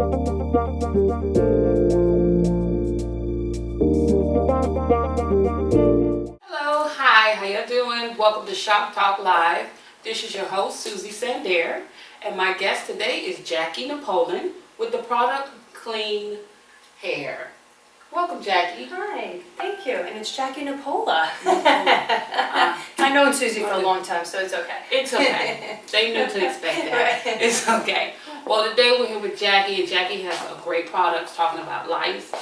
Hello, hi, how you doing? Welcome to Shop Talk Live. This is your host, Susie Sandaire, and my guest today is Jackie Nepola with the product Kleen Hair. Welcome, Jackie. Hi, thank you. And it's Jackie Nepola. I've known Susie for a long time, so it's okay. It's okay. They knew to expect that. Right. It's okay. Well, today we're here with Jackie, and Jackie has a great product talking about lice.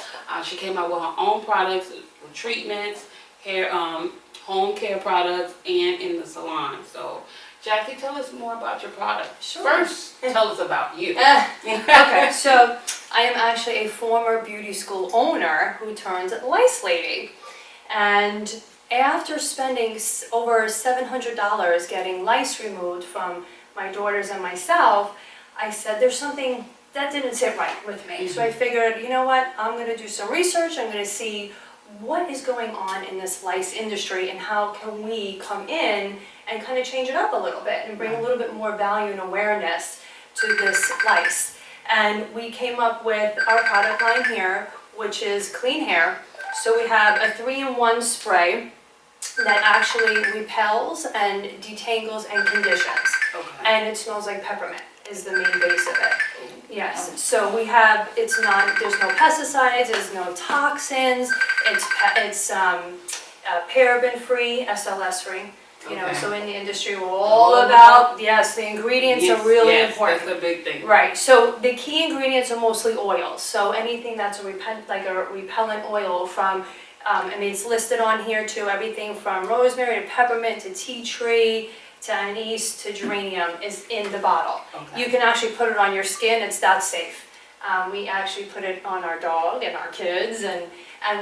She came out with her own products, with treatments, hair, home care products, and in the salon. So, Jackie, tell us more about your product. Sure. First, tell us about you. Okay, so I am actually a former beauty school owner who turned lice lady. And after spending over $700 getting lice removed from my daughters and myself, I said there's something that didn't sit right with me. So I figured, you know what, I'm going to do some research. I'm going to see what is going on in this lice industry and how can we come in and kind of change it up a little bit and bring a little bit more value and awareness to this lice. And we came up with our product line here, which is Kleen Hair. So we have a 3-in-1 spray that actually repels and detangles and conditions. Okay. And it smells like peppermint is the main base of it. Yes, so we have, there's no pesticides, there's no toxins, it's paraben-free, SLS-free. You know, so in the industry we're all about, yes, the ingredients are really important. That's a big thing. Right, so the key ingredients are mostly oils. So anything that's a repellent oil from, I mean, it's listed on here too, everything from rosemary to peppermint to tea tree to anise to geranium is in the bottle. Okay. You can actually put it on your skin, it's that safe. We actually put it on our dog and our kids, and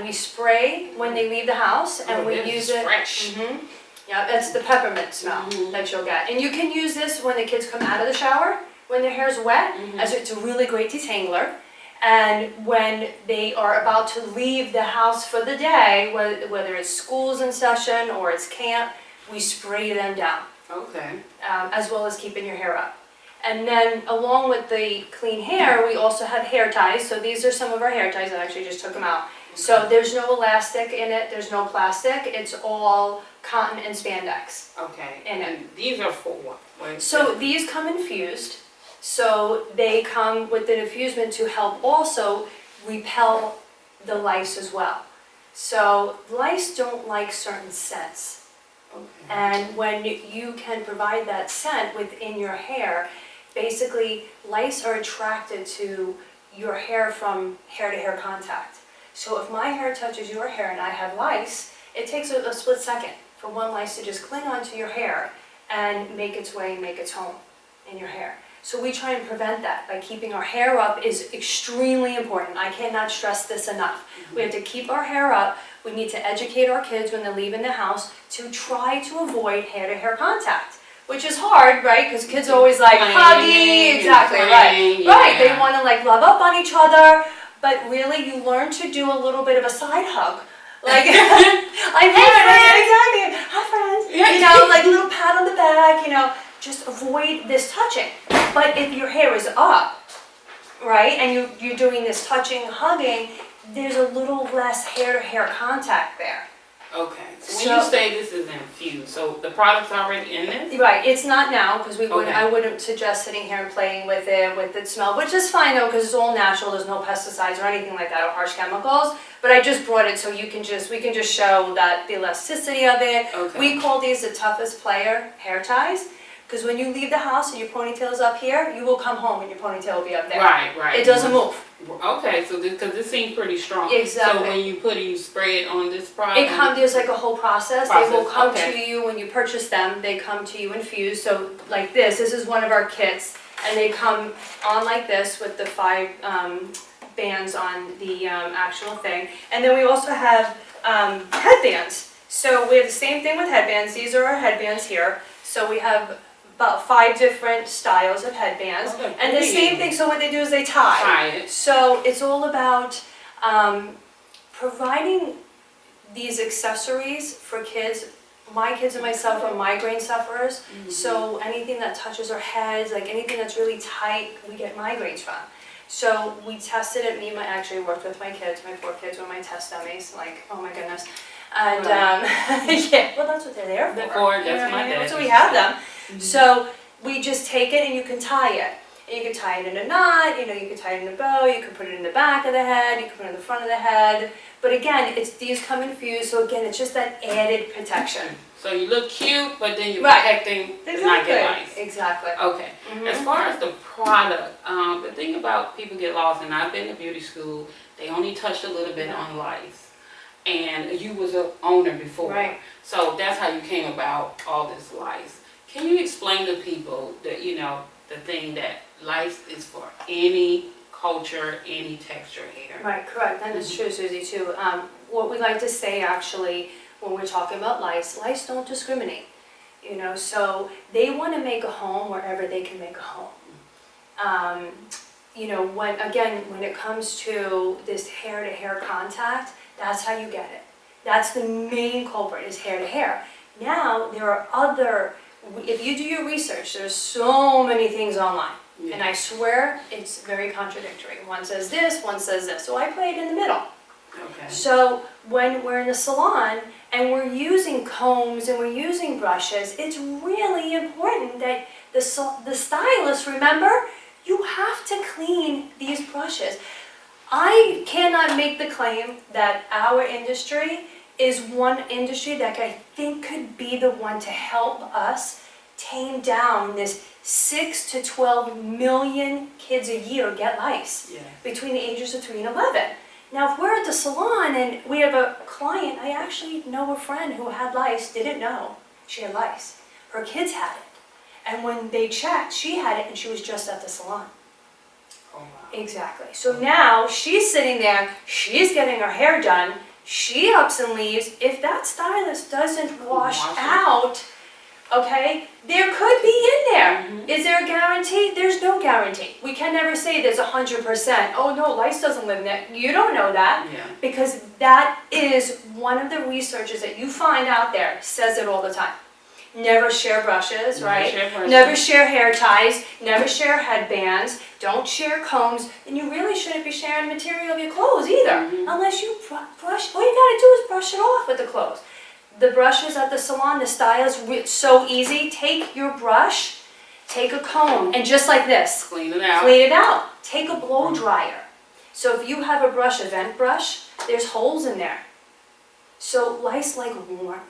we spray when they leave the house, and we use it. Fresh. Mm-hmm. Yeah, that's the peppermint smell that you'll get. And you can use this when the kids come out of the shower, when their hair's wet, as it's a really great detangler. And when they are about to leave the house for the day, whether it's school's in session or it's camp, we spray them down. Okay. As well as keeping your hair up. And then along with the Kleen Hair, we also have hair ties. So these are some of our hair ties. I actually just took them out. So there's no elastic in it, there's no plastic, it's all cotton and spandex. Okay. In it. And these are for what? So these come infused. So they come with an infusement to help also repel the lice as well. So lice don't like certain scents. Okay. And when you can provide that scent within your hair, basically lice are attracted to your hair from hair-to-hair contact. So if my hair touches your hair and I have lice, it takes a split second for one lice to just cling onto your hair and make its way and make its home in your hair. So we try and prevent that by keeping our hair up is extremely important. I cannot stress this enough. We have to keep our hair up. We need to educate our kids when they're leaving the house to try to avoid hair-to-hair contact, which is hard, right? Because kids are always like huggy, exactly, right. Right, they want to like love up on each other, but really you learn to do a little bit of a side hug. Like, hey friends, exactly, hi friends, you know, like a little pat on the back, you know, just avoid this touching. But if your hair is up, right, and you're doing this touching, hugging, there's a little less hair-to-hair contact there. Okay. So when you say this is infused, so the product's already in this? Right, it's not now because Okay. I wouldn't suggest sitting here and playing with it smell, which is fine though because it's all natural. There's no pesticides or anything like that or harsh chemicals. But I just brought it so we can just show that the elasticity of it. Okay. We call these the toughest player hair ties because when you leave the house and your ponytail is up here, you will come home and your ponytail will be up there. Right, right. It doesn't move. Okay, so because this seems pretty strong. Exactly. So when you spray it on this product? There's like a whole process. They will come okay. to you when you purchase them. They come to you infused. So like this is one of our kits, and they come on like this with the 5 bands on the actual thing. And then we also have headbands. So we have the same thing with headbands. These are our headbands here. So we have about 5 different styles of headbands. Okay, and the same thing, so what they do is they tie. Tie it. So it's all about providing these accessories for kids my kids and myself are migraine sufferers, so anything that touches our heads, like anything that's really tight, we get migraines from. So we tested it, actually worked with my kids, my 4 kids were my test dummies, like, oh my goodness. And, yeah, well, that's what they're there for. That's my dad. So we have them. So we just take it and you can tie it. And you can tie it in a knot, you can tie it in a bow, you can put it in the back of the head, you can put it in the front of the head. But again, these come infused, so again, it's just that added protection. So you look cute, but then you're protecting to not get lice. Exactly. Okay. As far as the product, the thing about people get lost, and I've been to beauty school, they only touched a little bit on lice. And you was an owner before. Right. So that's how you came about all this lice. Can you explain to people that, the thing that lice is for any culture, any texture hair? Right, correct. That is true, Susie, too. What we like to say, actually, when we're talking about lice don't discriminate. So they want to make a home wherever they can make a home. When it comes to this hair-to-hair contact, that's how you get it. That's the main culprit, is hair-to-hair. Now, there are other, if you do your research, there's so many things online. Yeah. And I swear it's very contradictory. One says this, one says this. So I play it in the middle. Okay. So when we're in the salon and we're using combs and we're using brushes, it's really important that the stylist, remember, you have to clean these brushes. I cannot make the claim that our industry is one industry that I think could be the one to help us tame down this 6 to 12 million kids a year get lice between the ages of 3 and 11. Now, if we're at the salon and we have a client, I actually know a friend who had lice, didn't know she had lice. Her kids had it. And when they checked, she had it and she was just at the salon. Oh, wow. Exactly. So now she's sitting there, she's getting her hair done, she ups and leaves. If that stylist doesn't wash out, okay, there could be in there. Is there a guarantee? There's no guarantee. We can never say there's 100%. Oh no, lice doesn't live in there. You don't know that because that is one of the researchers that you find out there says it all the time. Never share brushes, right? Never share hair ties, never share headbands, don't share combs, and you really shouldn't be sharing material of your clothes either, unless you brush. All you gotta do is brush it off with the clothes. The brushes at the salon, the stylist, it's so easy. Take your brush, take a comb, and just like this, clean it out. Clean it out. Take a blow dryer. So if you have a brush, a vent brush, there's holes in there. So lice like warm.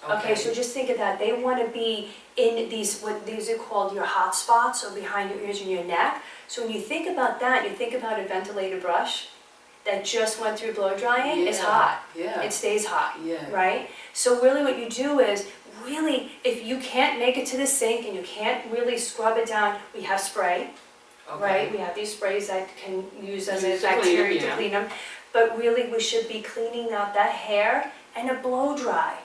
Okay, so just think of that. They want to be in these, what these are called your hot spots, or behind your ears and your neck. So when you think about that, you think about a ventilated brush that just went through blow drying, it's hot. Yeah. It stays hot, yeah. Right? So really what you do is, really, if you can't make it to the sink and you can't really scrub it down, we have spray, right? We have these sprays that can use as a bacteria to clean them. But really we should be cleaning out that hair and a blow dry.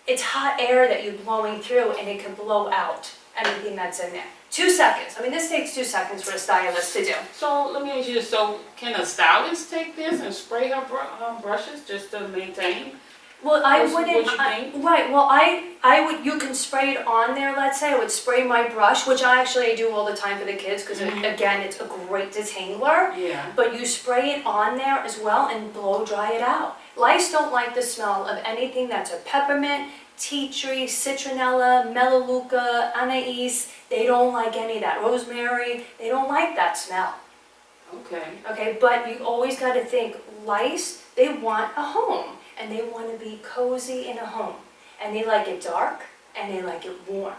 It's hot air that you're blowing through and it can blow out anything that's in there. 2 seconds. I mean, this takes 2 seconds for a stylist to do. So let me ask you this. So can a stylist take this and spray her brushes just to maintain? Well, I wouldn't. What you think? Right. Well, I would. You can spray it on there. Let's say I would spray my brush, which I actually do all the time for the kids because again, it's a great detangler. Yeah. But you spray it on there as well and blow dry it out. Lice don't like the smell of anything that's a peppermint, tea tree, citronella, melaleuca, anise. They don't like any of that. Rosemary. They don't like that smell. Okay. Okay. But you always got to think lice. They want a home. And they want to be cozy in a home. And they like it dark, and they like it warm.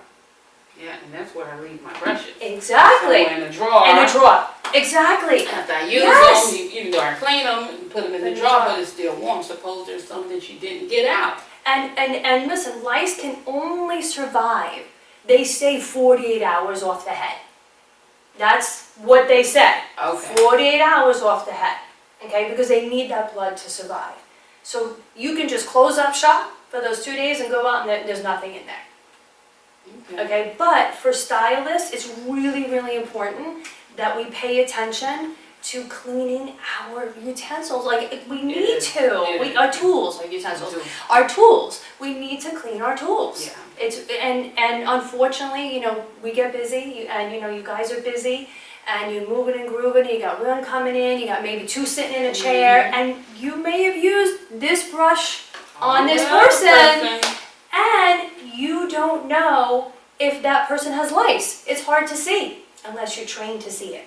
Yeah, and that's where I leave my brushes. Exactly. So in a drawer. In a drawer. Exactly. After I use them, even though I clean them, and put them in the drawer, but it's still warm. Suppose there's something that you didn't get out. And listen, lice can only survive. They stay 48 hours off the head. That's what they say. Okay. 48 hours off the head. Okay, because they need that blood to survive. So you can just close up shop for those 2 days and go out and there's nothing in there. Okay, but for stylists, it's really, really important that we pay attention to cleaning our utensils. Like, we need It is. to. Our tools, our utensils. Do. Our tools. We need to clean our tools. Yeah. And unfortunately, you know, we get busy, and you know, you guys are busy, and you're moving and grooving, you got one coming in, you got maybe two sitting in a chair, and you may have used this brush on this person, and you don't know if that person has lice. It's hard to see unless you're trained to see it.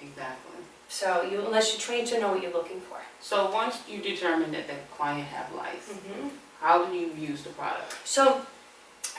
Exactly. So unless you're trained to know what you're looking for. So once you determine that the client have lice, Mm-hmm. how do you use the product? So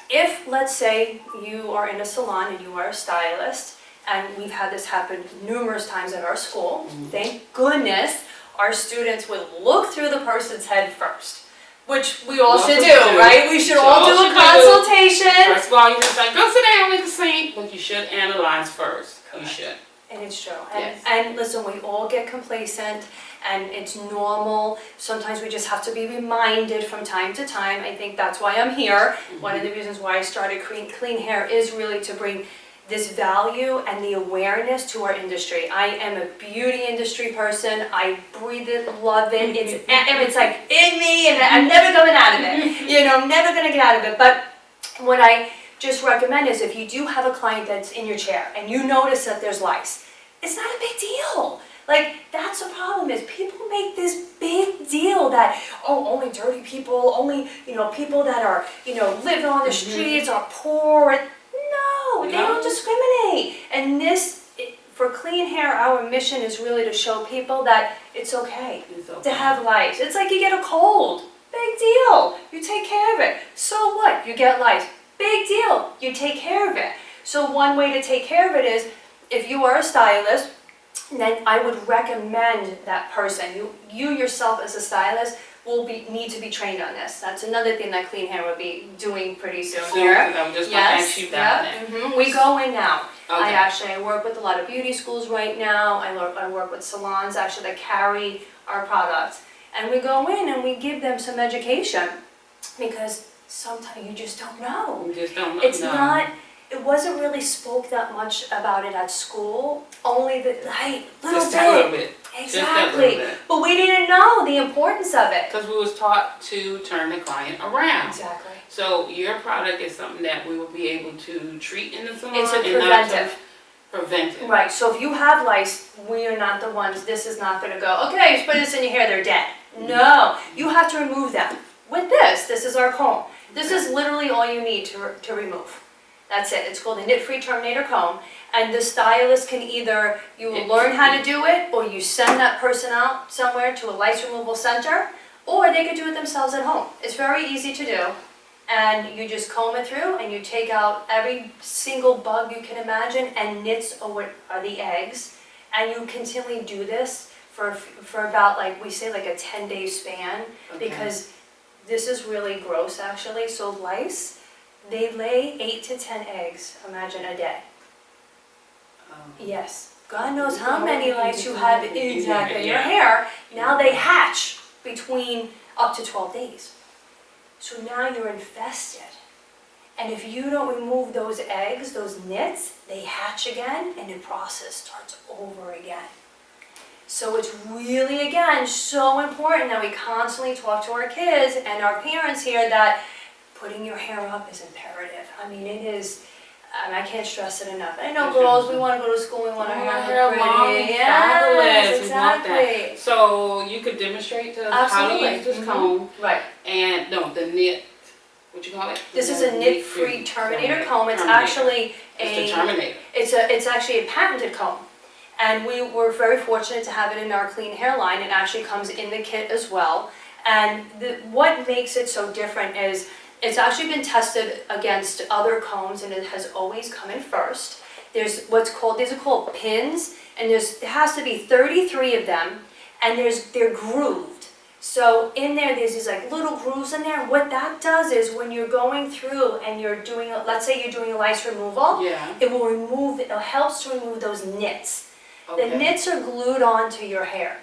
if, let's say, you are in a salon and you are a stylist, and we've had this happen numerous times at our school, thank goodness our students would look through the person's head first, which we all should do, right? We should all do a consultation. First of all, you just like, go sit down with the sink, but you should analyze first. You should. And it's true. Yes. And listen, we all get complacent, and it's normal. Sometimes we just have to be reminded from time to time. I think that's why I'm here. One of the reasons why I started Clean Hair is really to bring this value and the awareness to our industry. I am a beauty industry person. I breathe it, love it. It's like in me, and I'm never coming out of it. You know, I'm never gonna get out of it. But what I just recommend is, if you do have a client that's in your chair and you notice that there's lice, it's not a big deal. Like, that's the problem, is people make this big deal that, oh, only dirty people, only, you know, people that are, you know, living on the streets are poor. No, they don't discriminate. And for Clean Hair, our mission is really to show people that it's okay to have lice. It's like you get a cold. Big deal. You take care of it. So what? You get lice. Big deal. You take care of it. So one way to take care of it is, if you are a stylist, then I would recommend that person. You yourself as a stylist will need to be trained on this. That's another thing that Clean Hair will be doing pretty soon here. I'm just going to ask you that. We go in now. Okay. I work with a lot of beauty schools right now. I work with salons actually that carry our products. And we go in and we give them some education, because sometimes you just don't know. You just don't know. It wasn't really spoke that much about it at school, only the little bit. Exactly. Just a little bit. But we didn't know the importance of it. Because we was taught to turn the client around. Exactly. So your product is something that we will be able to treat in the salon. It's a preventive. Right, so if you have lice, we are not the ones, this is not gonna go, okay, you put this in your hair, they're dead. No, you have to remove them. With this is our comb. This is literally all you need to remove. That's it. It's called a nit-free Terminator comb, and the stylist can either, you will learn how to do it, or you send that person out somewhere to a lice removal center, or they could do it themselves at home. It's very easy to do, and you just comb it through, and you take out every single bug you can imagine, and nits are the eggs, and you continually do this for about, like, we say, like a 10-day span, because this is really gross, actually. So lice, they lay 8 to 10 eggs, imagine, a day. Yes. God knows how many lice you have in your hair. Now they hatch between up to 12 days. So now you're infested. And if you don't remove those eggs, those nits, they hatch again, and the process starts over again. So it's really, again, so important that we constantly talk to our kids and our parents here that putting your hair up is imperative. I mean, it is, I can't stress it enough. I know girls, we want to go to school, we want our hair pretty. Yes, exactly. So you could demonstrate to us how to use this comb. Right. And, no, the knit, what you call it? This is a nit-free Terminator comb. It's actually It's the Terminator. It's actually a patented comb. And we were very fortunate to have it in our Clean Hair line. It actually comes in the kit as well. And what makes it so different is it's actually been tested against other combs, and it has always come in first. These are called pins, and there has to be 33 of them, and they're grooved. So in there's these like little grooves in there. What that does is when you're going through and you're doing, let's say you're doing a lice removal, it helps to remove those nits. Okay. The nits are glued onto your hair.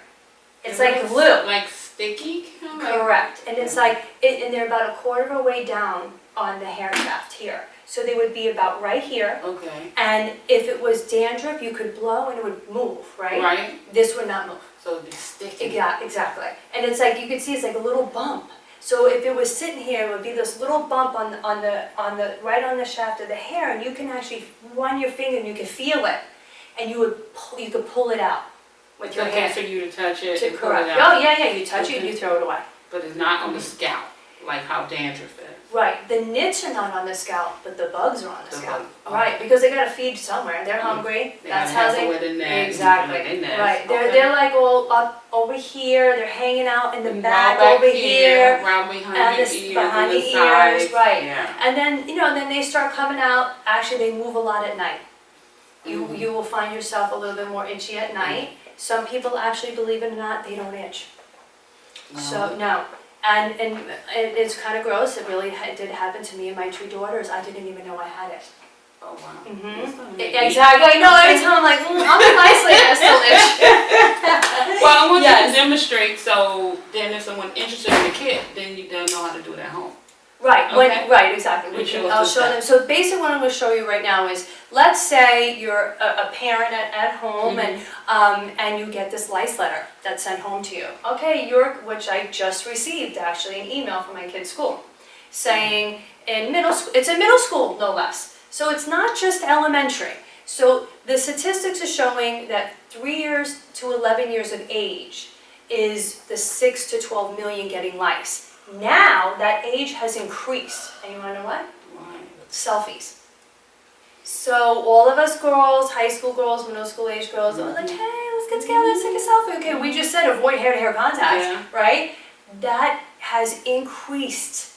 It's like glue. Like sticky? Correct. And it's like, and they're about a quarter of a way down on the hair shaft here. So they would be about right here. Okay. And if it was dandruff, you could blow and it would move, right? Right. This would not move. So it'd be sticky. Yeah, exactly. And it's like, you could see it's like a little bump. So if it was sitting here, it would be this little bump right on the shaft of the hair, and you can actually run your finger and you can feel it, and you could pull it out with It's your okay hand. for you to touch it and pull Correct. it out. Oh, yeah, you touch it and you throw it away. But it's not on the scalp, like how dandruff is. Right, the nits are not on the scalp, but the bugs are on the The scalp. bug- oh. Right, because they gotta feed somewhere, they're hungry, They that's gotta how have they. somewhere to nest, Exactly, like they nest. right, Okay. they're like all up over here, they're hanging out in the And back round over here. round behind and your this- ears, behind and the sides. ears, right. Yeah. And then, then they start coming out, actually they move a lot at night. Mhm. You will find yourself a little bit more itchy at night. Some people actually, believe it or not, they don't itch. No. So, no. And it's kind of gross, it really did happen to me and my 2 daughters, I didn't even know I had it. Oh wow. Mhm. That's gonna make me- Exactly, I know, every time I'm like, I'm nicely, I still itch. Well, I want you Yes. to demonstrate, so then if someone's interested in the kit, then they'll know how to do it at home. Right, Okay. right, exactly. We show us I'll the show them. So basically what I'm going to show you right now is, let's say you're a parent at home and you get this lice letter that's sent home to you. Okay, which I just received actually, an email from my kid's school saying it's in middle school, no less. So it's not just elementary. So the statistics are showing that 3 years to 11 years of age is the 6 to 12 million getting lice. Now that age has increased, and you want to know what? Why? Selfies. So all of us girls, high school girls, middle school age girls, are like, hey, let's get together, let's take a selfie. Okay, we just said avoid hair-to-hair contact, Yeah. right? That has increased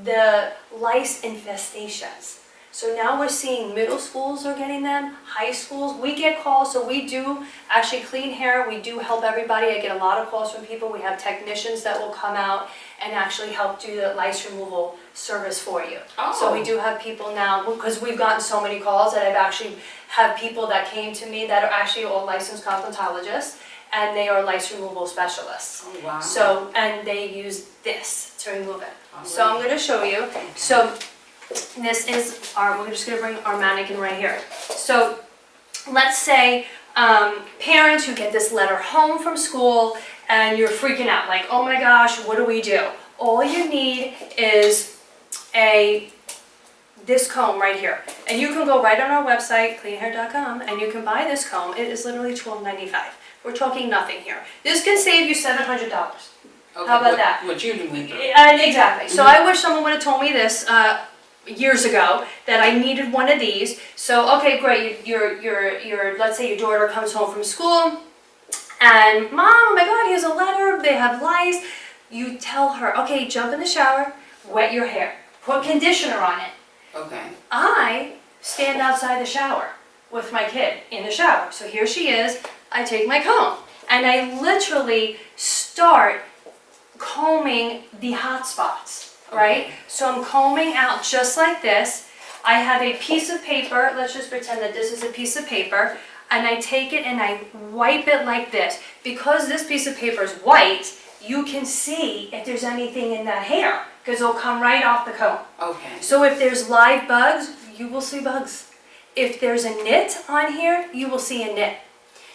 the lice infestations. So now we're seeing middle schools are getting them, high schools. We get calls, so we do actually clean hair. We do help everybody. I get a lot of calls from people. We have technicians that will come out and actually help do the lice removal service for you. So we do have people now, because we've gotten so many calls that I've actually have people that came to me that are actually all licensed cosmetologists, and they are lice removal specialists. Oh wow. So, and they use this to remove it. All So I'm right. going to show you. So this is we're just going to bring our mannequin right here. So let's say parents who get this letter home from school and you're freaking out, like, oh my gosh, what do we do? All you need is this comb right here. And you can go right on our website, cleanhair.com, and you can buy this comb. It is literally $12.95. We're talking nothing here. This can save you $700. Okay, How about that? What you went through. Exactly. So I wish someone would have told me this years ago, that I needed one of these. So okay, great. Your let's say your daughter comes home from school, and mom, oh my God, here's a letter. They have lice. You tell her, okay, jump in the shower, wet your hair, put conditioner on it. Okay. I stand outside the shower with my kid in the shower. So here she is. I take my comb and I literally start combing the hot spots. Right? So I'm combing out just like this. I have a piece of paper. Let's just pretend that this is a piece of paper. And I take it and I wipe it like this. Because this piece of paper is white, you can see if there's anything in that hair. Because it'll come right off the comb. Okay. So if there's live bugs, you will see bugs. If there's a nit on here, you will see a nit.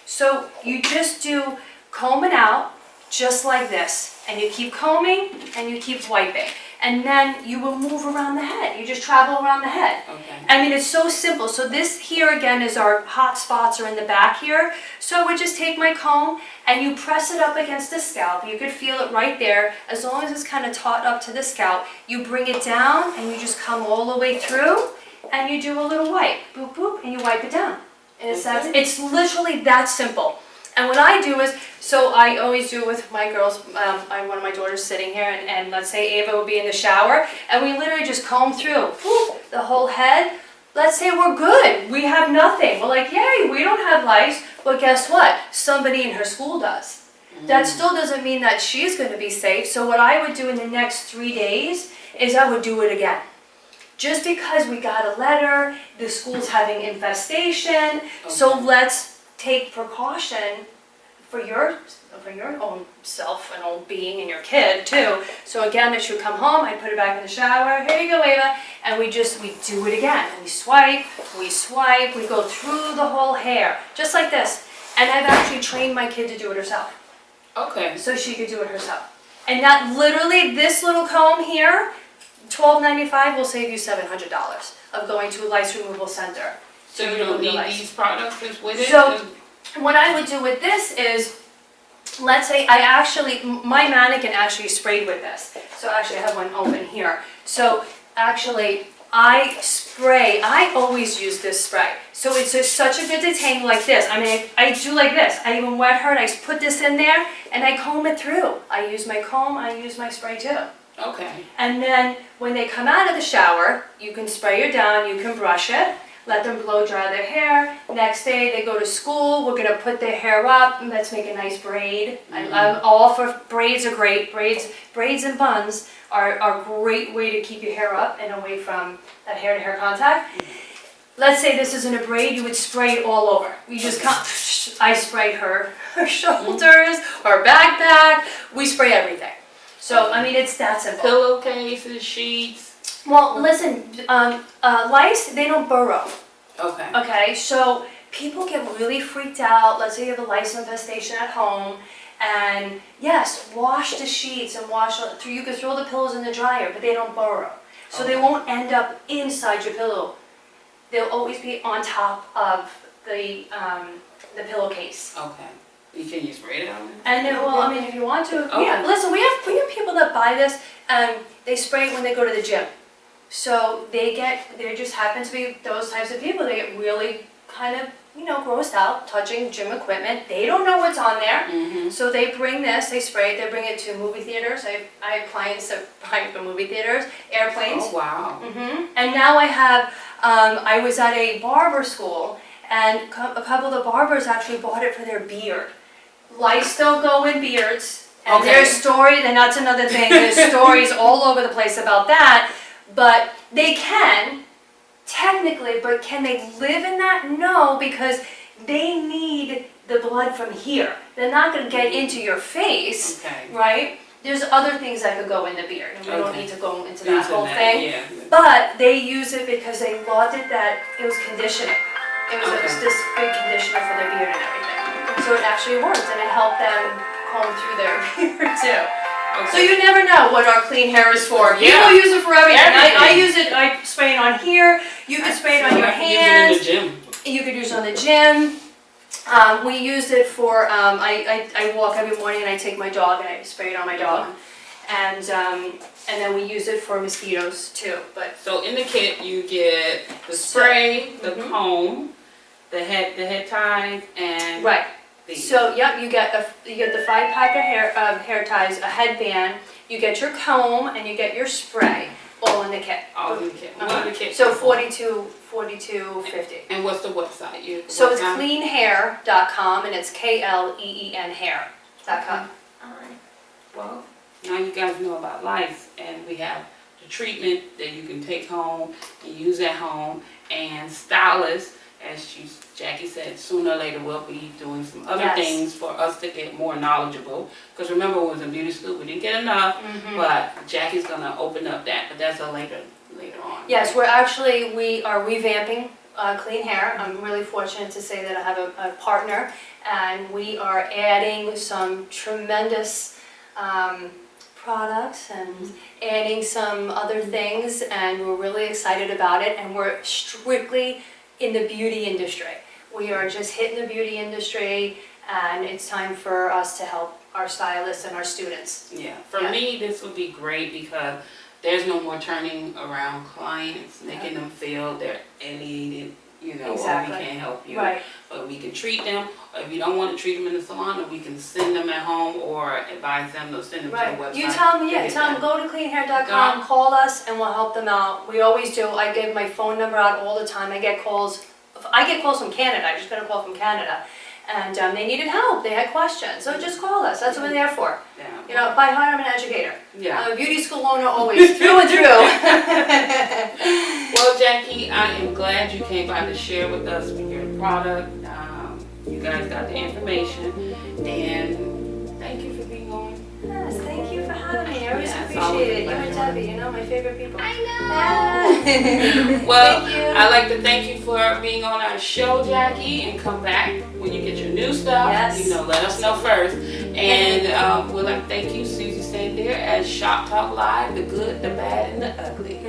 So you just do comb it out just like this. And you keep combing and you keep wiping. And then you will move around the head. You just travel around the head. Okay. I mean, it's so simple. So this here again is our hot spots are in the back here. So I would just take my comb and you press it up against the scalp. You could feel it right there. As long as it's kind of taut up to the scalp, you bring it down and you just come all the way through and you do a little wipe. Boop, boop, and you wipe it down. And it's literally that simple. And what I do is, so I always do it with my girls, I have one of my daughters sitting here, and let's say Ava will be in the shower, and we literally just comb through whoop, the whole head. Let's say we're good, we have nothing. We're like, yay, we don't have lice, but guess what? Somebody in her school does. That still doesn't mean that she's going to be safe. So what I would do in the next 3 days is I would do it again. Just because we got a letter, the school's having infestation, so let's take precaution for your own self and own being and your kid too. So again, she would come home, I'd put her back in the shower, here you go, Ava, and we do it again. We swipe, we go through the whole hair, just like this. And I've actually trained my kid to do it herself. Okay. So she could do it herself. And that literally, this little comb here, $12.95 will save you $700 of going to a lice removal center. So you don't need these products with it? So what I would do with this is, let's say my mannequin actually sprayed with this. So actually I have one open here. So actually I always use this spray. So it's just such a good detangle like this. I mean, I do like this. I even wet her and I put this in there and I comb it through. I use my comb, I use my spray too. Okay. And then when they come out of the shower, you can spray it down, you can brush it, let them blow dry their hair. Next day they go to school, we're gonna put their hair up, and let's make a nice braid. I'm all for braids are great. Braids and buns are a great way to keep your hair up and away from that hair to hair contact. Let's say this isn't a braid, you would spray it all over. You just can't, I spray her shoulders, her backpack, we spray everything. So, I mean, it's that simple. Pillowcases, sheets. Well, listen, lice, they don't burrow. Okay. Okay, so people get really freaked out. Let's say you have a lice infestation at home. And yes, wash the sheets and you can throw the pillows in the dryer, but they don't burrow. So they won't end up inside your pillow. They'll always be on top of the pillowcase. Okay. Can you spray it on? And then, well, I mean, if you want to, Okay. yeah. Listen, we have people that buy this and they spray it when they go to the gym. So there just happen to be those types of people. They get really kind of, grossed out touching gym equipment. They don't know what's on there. Mm-hmm. So they bring this, they spray it, they bring it to movie theaters. I have clients that buy it from movie theaters, airplanes. Oh, wow. And now I was at a barber school and a couple of the barbers actually bought it for their beard. Lice don't go in beards. And there's stories, and that's another thing, there's stories all over the place about that. But they can, technically, but can they live in that? No, because they need the blood from here. They're not going to get into your face, right? There's other things that could go in the beard, and we don't need to go into that whole thing. Yeah. But they use it because they loved it that it was conditioning. It was this big conditioner for their beard and everything. So it actually worked, and it helped them comb through their beard too. So you never know what our clean hair is for. People use it for everything. I use it, I spray it on here. You can spray it on your hands. Use it in the gym. You could use it on the gym. We use it for, I walk every morning and I take my dog and I spray it on my dog. And then we use it for mosquitoes too. But so in the kit you get the spray, the comb, the head ties, and So you get the 5-pack of hair ties, a headband. You get your comb and you get your spray, all in the kit. All in the kit. What is the kit? So $42.50. And what's the website? So it's kleenhair.com and it's KLEEN hair.com. All right. Well, now you guys know about lice, and we have the treatment that you can take home and use at home, and stylists, as Jackie said, sooner or later we'll be doing some other things for us to get more knowledgeable. Because remember, when we was in beauty school, we didn't get enough, but Jackie's going to open up that, but that's a later on. Yes, we are revamping Kleen Hair. I'm really fortunate to say that I have a partner, and we are adding some tremendous products and adding some other things, and we're really excited about it, and we're strictly in the beauty industry. We are just hitting the beauty industry, and it's time for us to help our stylists and our students. Yeah, for me this would be great because there's no more turning around clients, making them feel they're alienated, or we can't help you. Right. But we can treat them, or if you don't want to treat them in the salon, then we can send them at home or advise them to send them to the website. You tell them, go to kleenhair.com, call us, and we'll help them out. We always do. I give my phone number out all the time. I get calls from Canada. I just got a call from Canada. And they needed help. They had questions. So just call us. That's what we're there for. Yeah. By heart, I'm an educator. Yeah. I'm a beauty school owner always, through and through. Well, Jackie, I am glad you came by to share with us your product. you guys got the information, and thank you for being on. Yes, thank you for having me. I always Yeah, it's always appreciate it. a You and pleasure. Debbie, you know, my favorite people. I know. Well, Thank you. I'd like to thank you for being on our show, Jackie, and come back when you get your new stuff. Yes. You know, let us know first. And we'd like to thank you, Susie Sandaire, as Shop Talk Live, the good, the bad, and the ugly.